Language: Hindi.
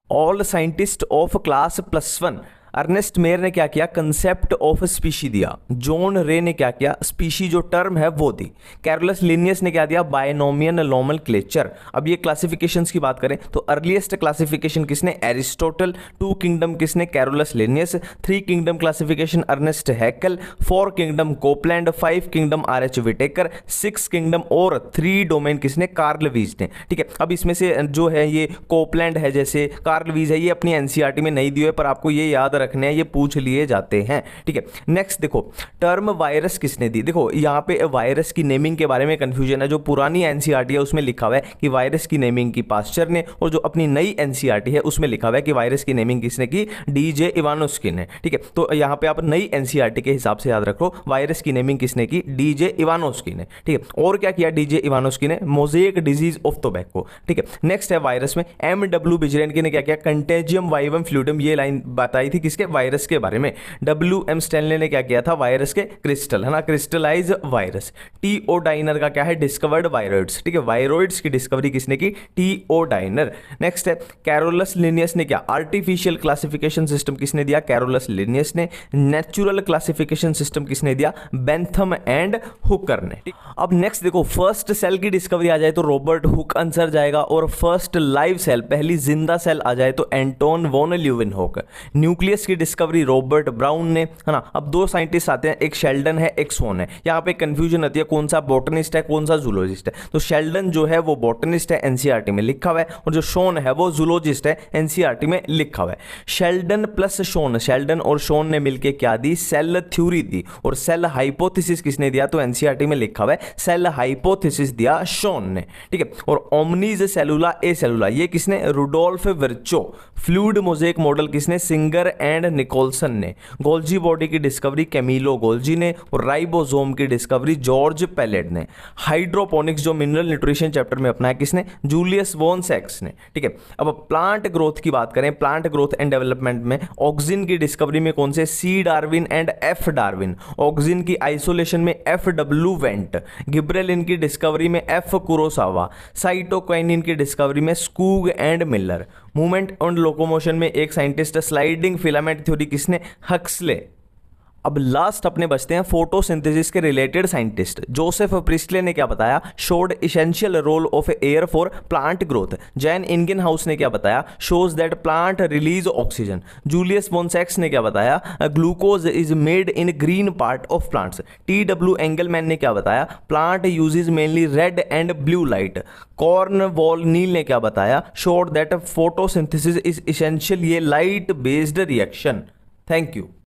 All scientist of class +1 Ernst Mayr ने क्या किया, कंसेप्ट ऑफ स्पीशी दिया। जॉन रे ने क्या किया, स्पीशी जो टर्म है वो दी। कैरोलस लिनियस ने क्या दिया, बायनोमियल नोमेनक्लेचर। अब ये क्लासिफिकेशंस की बात करें तो अर्लीस्ट क्लासिफिकेशन किसने, एरिस्टोटल। 2 किंगडम किसने, Carolus Linnaeus. 3 kingdom classification Ernst Haeckel. 4 kingdom Copeland. 5 kingdom R H. Whittaker. 6 kingdom और 3 डोमेन किसने, कार्ल वीज ने। ठीक है, अब इसमें से जो है ये कोपलैंड है, जैसे कार्ल वीज है, ये अपनी एनसीईआरटी में नहीं दिए, पर आपको ये याद रखने हैं, ये पूछ लिए जाते हैं। ठीक है, नेक्स्ट देखो, टर्म वायरस किसने दी। देखो यहां पे वायरस की नेमिंग के बारे में कंफ्यूजन है। जो पुरानी एनसीईआरटी है उसमें लिखा हुआ है कि वायरस की नेमिंग की पास्चर ने, और जो अपनी नई एनसीईआरटी है उसमें लिखा हुआ है कि वायरस की नेमिंग किसने की, डीजे इवानोस्की ने। ठीक है, तो यहां पे आप नई एनसीईआरटी के हिसाब से याद रखो, वायरस की नेमिंग किसने की, डीजे इवानोस्की ने। ठीक है, और क्या किया डीजे इवानोस्की ने, मोजेक डिजीज ऑफ टोबैको। ठीक है, नेक्स्ट है वायरस में एम.डब्ल्यू. बिजरेनकी ने क्या किया, कंटेजियम वाइवम फ्लूइडम, ये लाइन बताई थी किसके, वायरस के बारे में। W.M. स्टैनले ने क्या किया था, वायरस के क्रिस्टल, है ना, क्रिस्टलाइज वायरस। T.O. डाइनर का क्या है, डिस्कवर्ड वायरॉइड्स। ठीक है, वायरॉइड्स की डिस्कवरी किसने की, T.O. डाइनर। नेक्स्ट है कैरोलस लिनियस ने क्या, आर्टिफिशियल क्लासिफिकेशन सिस्टम किसने दिया, कैरोलस लिनियस ने। नेचुरल क्लासिफिकेशन सिस्टम किसने दिया, बेंथम एंड हुकर ने। अब नेक्स्ट देखो, फर्स्ट सेल की डिस्कवरी आ जाए तो रॉबर्ट हुक आंसर जाएगा, और फर्स्ट लाइव सेल, पहली जिंदा सेल आ जाए तो एंटोन वॉन ल्यूवेनहोक। न्यूक्लियस की डिस्कवरी रॉबर्ट ब्राउन ने, है ना। अब 2 साइंटिस्ट आते हैं, एक शेल्डन है, एक सोन है। यहाँ पे कंफ्यूजन आती है कौन सा बॉटनिस्ट है, कौन सा जूलॉजिस्ट है। तो शेल्डन जो है वो बॉटनिस्ट है, एनसीईआरटी में लिखा हुआ है, और जो शोन है वो जूलॉजिस्ट है, एनसीईआरटी में लिखा हुआ है। शेल्डन प्लस शोन, शेल्डन और शोन ने मिलकर क्या दी, सेल थ्योरी दी। और सेल हाइपोथेसिस किसने दिया, तो एनसीईआरटी में लिखा हुआ है सेल हाइपोथेसिस दिया शोन ने। ठीक है, और ओमनीज सेलुला ए सेलुला, ये किसने, Rudolf Virchow. Fluid mosaic model किसने, सिंगर एंड निकोलसन ने। गोल्जी बॉडी की डिस्कवरी कैमिलो गोल्जी ने, और राइबोसोम की डिस्कवरी जॉर्ज पेलेट ने। हाइड्रोपोनिक्स जो मिनरल न्यूट्रिशन चैप्टर में अपनाया किसने, जूलियस वॉन सैक्स ने। ठीक है, अब प्लांट ग्रोथ की बात करें, प्लांट ग्रोथ एंड डेवलपमेंट में ऑक्सिन की डिस्कवरी में कौन से, C Darwin and F Darwin. Auxin की आइसोलेशन में F.W. वेंट। गिब्रेलिन की डिस्कवरी में F. कुरोसावा। साइटोकाइनिन की डिस्कवरी में Skoog and Miller. Movement and locomotion में एक साइंटिस्ट, स्लाइडिंग फिलामेंट थ्योरी किसने, हक्सले। अब लास्ट अपने बचते हैं फोटोसिंथेसिस के रिलेटेड साइंटिस्ट। जोसेफ प्रिस्टले ने क्या बताया, showed essential role of air for plant growth. Jan Ingenhousz ने क्या बताया, shows that plant release oxygen. Julius von सैक्स ने क्या बताया, glucose is made in green part of plants. T.W. Engelmann ने क्या बताया, plant uses mainly red and blue light. Cornwall Niel ने क्या बताया, showed that photosynthesis is essential, ये light based reaction. Thank you.